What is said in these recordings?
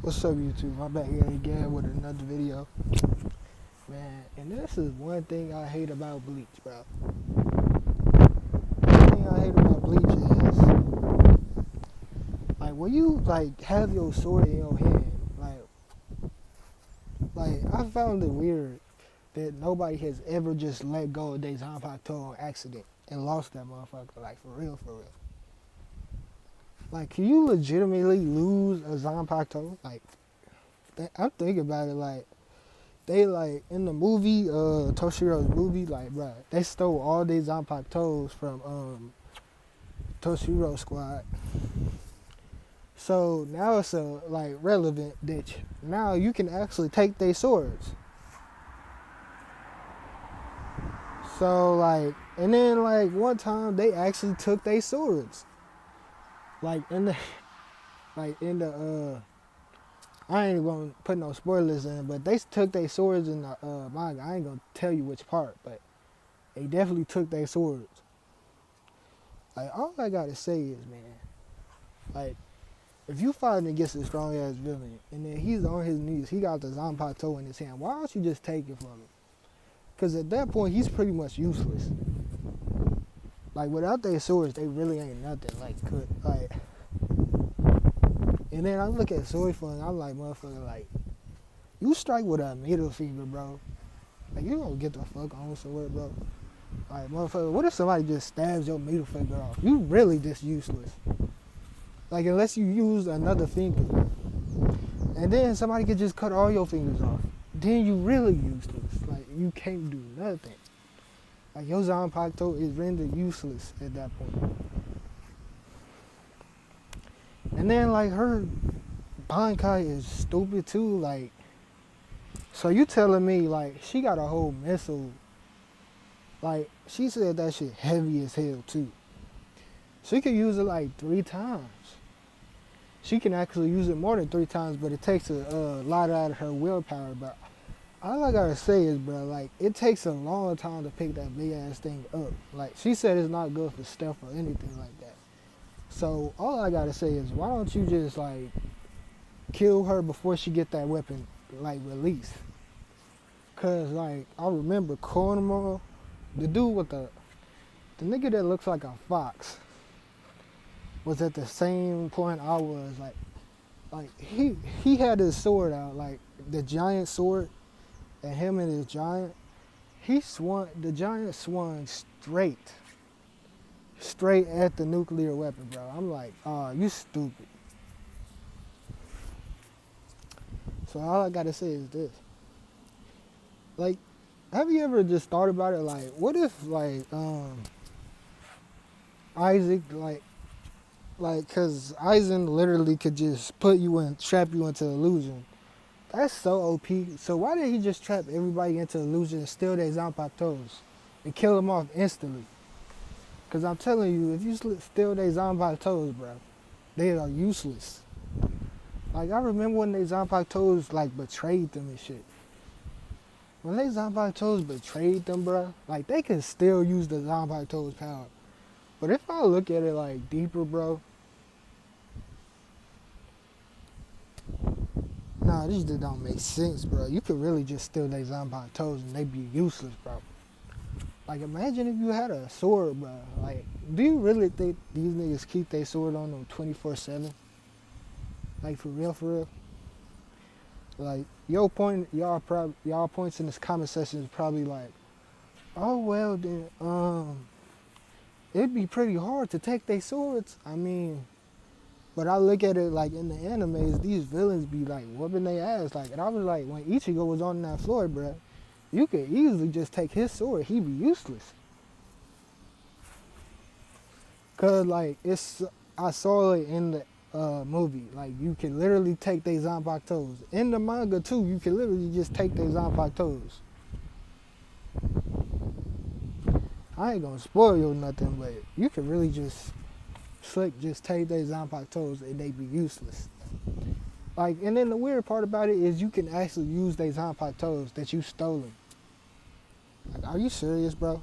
What's up, YouTube? I'm back here again with another video. Man, and this is one thing I hate about bleach, bro. One thing I hate about bleach is, like, when you, like, have your sword in your hand, I found it weird that nobody has ever just let go of their Zanpakuto on accident and lost that motherfucker, like, for real, for real. Like, can you legitimately lose a Zanpakuto? Like, I'm thinking about it, like, they like in the movie, Toshiro's movie, like bruh, they stole all these Zanpakutos from Toshiro squad. So now it's like relevant that now you can actually take their swords. So like, and then like one time they actually took their swords. Like in the I ain't gonna put no spoilers in, but they took their swords in the manga. I ain't gonna tell you which part, but they definitely took their swords. Like, all I gotta say is, man, like, if you fighting against a strong ass villain and then he's on his knees, he got the Zanpakuto in his hand, why don't you just take it from him? Because at that point, he's pretty much useless. Like, without their swords, they really ain't nothing. And then I look at Sword Fun, I'm like, motherfucker, like, you strike with a middle finger, bro. Like, you don't get the fuck on sword, bro. Like, motherfucker, what if somebody just stabs your middle finger off? You really just useless. Like, unless you use another finger. And then somebody could just cut all your fingers off. Then you really useless. Like, you can't do nothing. Like, your Zanpakuto is rendered useless at that point. And then, like, her Bankai is stupid, too. Like, so you telling me, like, she got a whole missile. Like, she said that shit heavy as hell, too. She could use it, like, 3 times. She can actually use it more than 3 times, but it takes a lot out of her willpower. But all I gotta say is, bro, like, it takes a long time to pick that big-ass thing up. Like, she said it's not good for stealth or anything like that. So, all I gotta say is, why don't you just, like, kill her before she get that weapon, like, released? Because, like, I remember Konomo, the dude with the nigga that looks like a fox, was at the same point I was. Like he had his sword out, like the giant sword, and him and his giant, the giant swung straight at the nuclear weapon, bro. I'm like, oh, you stupid. So all I gotta say is this. Like, have you ever just thought about it? Like, what if, like, Isaac, cause Aizen literally could just trap you into illusion. That's so OP. So why did he just trap everybody into illusion and steal their Zanpakutos and kill them off instantly? Cause I'm telling you, if you steal their Zanpakutos, bro, they are useless. Like, I remember when they Zanpakutos, like, betrayed them and shit. When they Zanpakutos betrayed them, bro, like, they can still use the Zanpakuto's power. But if I look at it, like, deeper, bro, nah, this just don't make sense, bro. You could really just steal their Zanpakutos and they be useless, bro. Like, imagine if you had a sword, bro. Like, do you really think these niggas keep their sword on them 24/7? Like, for real, for real? Like, y'all points in this comment section is probably like, oh, well, then, it'd be pretty hard to take their swords. I mean, but I look at it like in the animes, these villains be like whooping their ass. Like, and I was like, when Ichigo was on that floor, bro, you could easily just take his sword. He'd be useless. Cause like I saw it in the movie. Like, you can literally take their Zanpakutos. In the manga too, you can literally just take their Zanpakutos. I ain't gonna spoil you or nothing, but you can really just take their Zanpakutos and they be useless. Like, and then the weird part about it is you can actually use their Zanpakutos that you stolen. Like, are you serious, bro?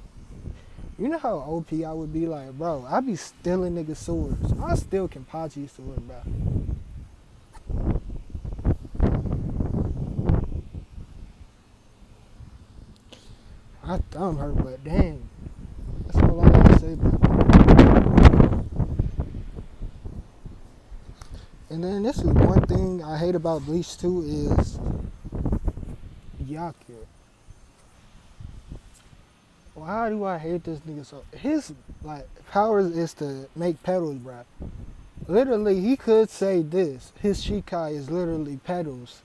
You know how OP I would be? Like, bro, I be stealing niggas' swords. I steal Kenpachi's sword, bro. my thumb hurt, but dang, that's all I gotta say, bro. And then this is one thing I hate about Bleach too is Yakir. Why do I hate this nigga so? His like powers is to make petals, bro. Literally, he could say this. His Shikai is literally petals,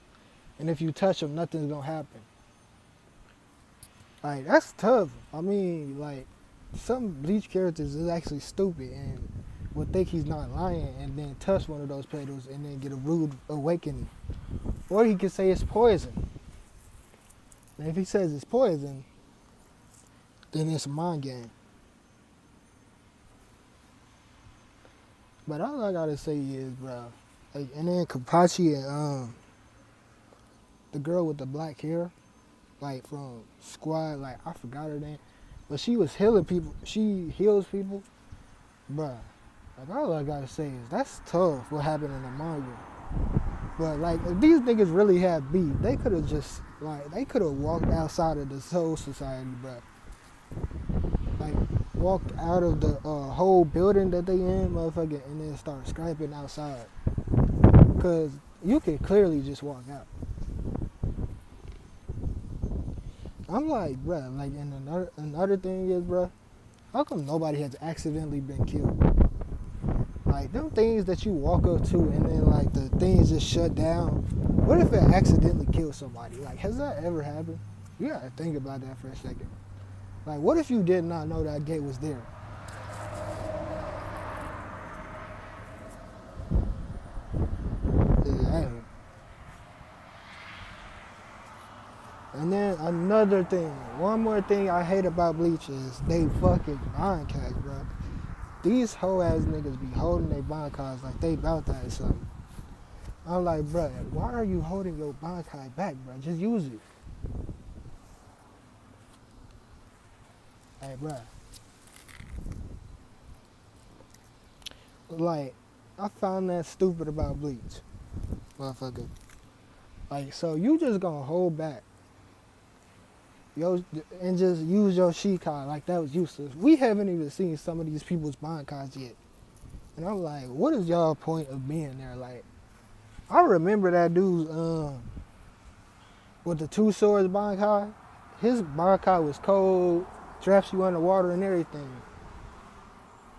and if you touch them, nothing's gonna happen. Like that's tough. I mean, like some Bleach characters is actually stupid and would think he's not lying, and then touch one of those petals and then get a rude awakening. Or he could say it's poison. And if he says it's poison, then it's a mind game. But all I gotta say is, bro, like, and then Kapachi and the girl with the black hair, like from Squad, like I forgot her name, but she was healing people. She heals people, bro. Like all I gotta say is that's tough. What happened in the manga, but like if these niggas really had beef, they could have just like they could have walked outside of the Soul Society, bro. Like walked out of the whole building that they in, motherfucker, and then start scraping outside. Cause you can clearly just walk out. I'm like, bruh, like, and another thing is, bruh, how come nobody has accidentally been killed? Like, them things that you walk up to and then, like, the things just shut down. What if it accidentally kills somebody? Like, has that ever happened? You gotta think about that for a second. Like, what if you did not know that gate was there? Exactly. And then another thing, one more thing I hate about Bleach is they fucking Bankais, bro. These hoe ass niggas be holding their Bankais like they bout that or something. I'm like, bro, why are you holding your Bankai back, bro? Just use it. Hey, bro. Like, I found that stupid about Bleach, motherfucker. Like, so you just gonna hold back. Yo, and just use your Shikai like that was useless. We haven't even seen some of these people's Bankais yet. And I'm like, what is y'all point of being there? Like, I remember that dude's with the two swords Bankai. His Bankai was cold, traps you underwater and everything.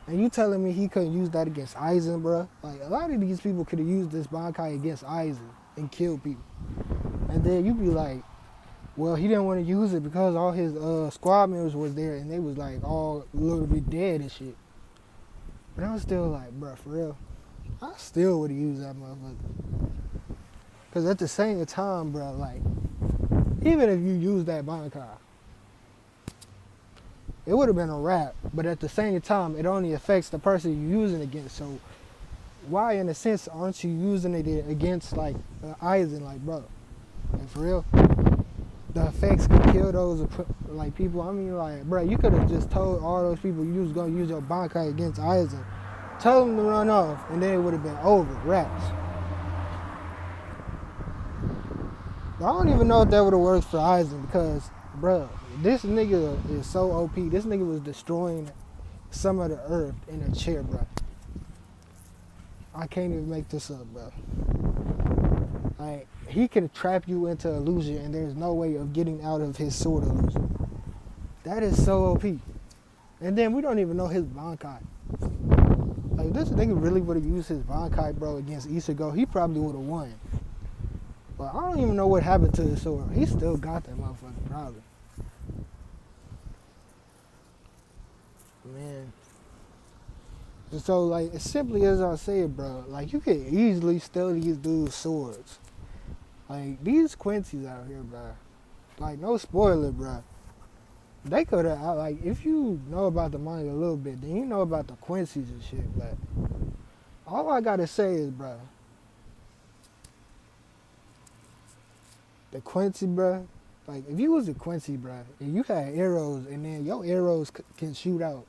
And you telling me he couldn't use that against Aizen, bro? Like, a lot of these people could have used this Bankai against Aizen and killed people. And then you be like, well, he didn't want to use it because all his squad members was there and they was like all a little bit dead and shit. But I was still like, bro, for real, I still would have used that motherfucker. Because at the same time, bro, like, even if you use that Bankai, it would have been a wrap. But at the same time, it only affects the person you're using against. So why, in a sense, aren't you using it against, like, Aizen? Like, bro, like, for real? The effects could kill those like people. I mean, like, bro, you could have just told all those people you was gonna use your Bankai against Aizen, tell them to run off, and then it would have been over, wraps. But I don't even know if that would have worked for Aizen because, bro, this nigga is so OP. This nigga was destroying some of the earth in a chair, bro. I can't even make this up, bro. Like, he can trap you into illusion and there's no way of getting out of his sword illusion. That is so OP. And then we don't even know his Bankai. Like, this nigga really would have used his Bankai, bro, against Ichigo. He probably would have won. But I don't even know what happened to his sword. He still got that motherfucker, probably. Man. And so, like, as simply as I said, bro, like, you can easily steal these dudes' swords. Like, these Quincy's out here, bro. Like, no spoiler, bro. They could have, like, if you know about the manga a little bit, then you know about the Quincy's and shit, but all I gotta say is, bro, the Quincy, bro, like, if you was a Quincy, bro, and you had arrows, and then your arrows can shoot out,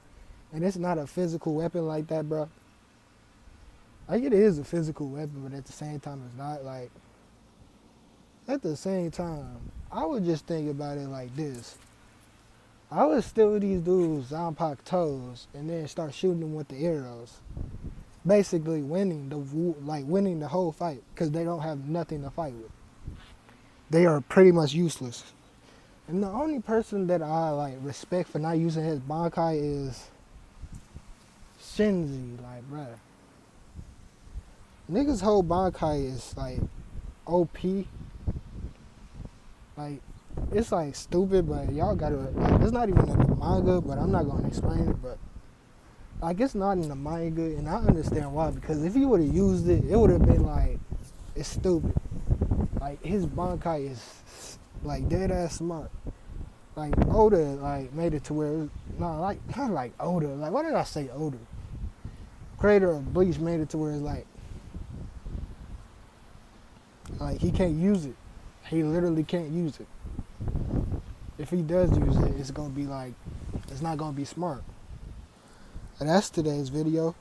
and it's not a physical weapon like that, bro. Like, it is a physical weapon, but at the same time, it's not. Like, at the same time, I would just think about it like this. I would steal these dudes' Zanpaku's toes and then start shooting them with the arrows. Basically winning the whole fight because they don't have nothing to fight with. They are pretty much useless. And the only person that I like respect for not using his Bankai is Shinji. Like, bruh, niggas' whole Bankai is like OP. Like, it's like stupid, but y'all gotta like. It's not even in the manga, but I'm not gonna explain it. But like, it's not in the manga, and I understand why. Because if he would have used it, it would have been like, it's stupid. Like, his Bankai is like dead ass smart. Like, Oda like made it to where like not like Oda. Like, why did I say Oda? Creator of Bleach made it to where it's like he can't use it. He literally can't use it. If he does use it, it's gonna be like, it's not gonna be smart. And that's today's video.